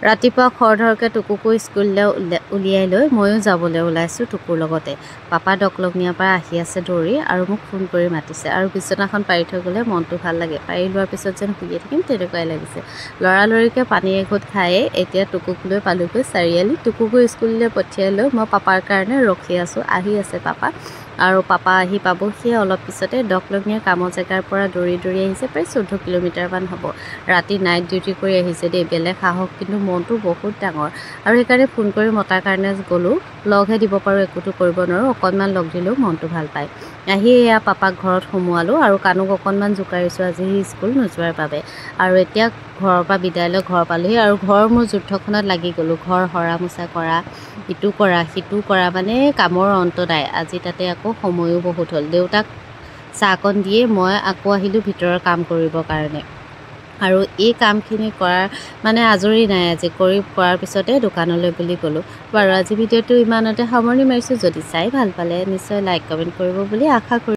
ৰাতিপুৱা খৰধৰকৈ টুকুকো স্কুললৈ উলিয়াই লৈ ময়ো যাবলৈ ওলাইছোঁ টুকুৰ লগতে। পাপা ডকলঙিয়াৰ পৰা আহি আছে দৌৰি আৰু মোক ফোন কৰি মাতিছে আৰু বিচনাখন পাৰি থৈ গ'লে মনটো ভাল লাগে। পাৰি লোৱাৰ পিছত যেন শুয়ে থাকিম তেনেকুৱাই লাগিছে। লৰালৰিকৈ পানী এঘোট খায়ে এতিয়া টুকুক লৈ পালোগৈ চাৰিআলি। টুকুকো স্কুললৈ পঠিয়াই লৈ মই পাপাৰ কাৰণে ৰখি আছোঁ। আহি আছে পাপা আৰু পাপা আহি পাবহি অলপ পিছতে। ডকলঙিয়াৰ কামৰ জেগাৰ পৰা দৌৰি দৌৰি আহিছে, প্ৰায় 14 কিলোমিটাৰমান হ'ব। ৰাতি নাইট ডিউটি কৰি আহিছে দেই, বেলেগ সাহস, কিন্তু মনটো বহুত ডাঙৰ আৰু সেইকাৰণে ফোন কৰি মতাৰ কাৰণে গ'লোঁ। লগহে দিব পাৰোঁ, একোতো কৰিব নোৱাৰোঁ, অকণমান লগ দিলেও মনটো ভাল পায়। আহি এয়া পাপাক ঘৰত সোমোৱালোঁ আৰু কাণুক অকণমান জোকাৰিছোঁ আজি সি স্কুল নোযোৱাৰ বাবে। আৰু এতিয়া ঘৰৰ পৰা বিদায় লৈ ঘৰ পালোহি আৰু ঘৰৰ মোৰ যুদ্ধখনত লাগি গ'লোঁ। ঘৰ সৰা মোচা কৰা, ইটো কৰা সিটো কৰা, মানে কামৰ অন্ত নাই। আজি তাতে আকৌ সময়ো বহুত হ'ল। দেউতাক চাহকণ দিয়ে মই আকৌ আহিলোঁ ভিতৰৰ কাম কৰিবৰ কাৰণে। আৰু এই কামখিনি কৰাৰ মানে আজৰি নাই আজি। কৰাৰ পিছতে দোকানলৈ বুলি গ'লোঁ। বাৰু আজি ভিডিঅ'টো ইমানতে সামৰণি মাৰিছোঁ। যদি চাই ভাল পালে নিশ্চয় লাইক কমেণ্ট কৰিব বুলি আশা কৰোঁ।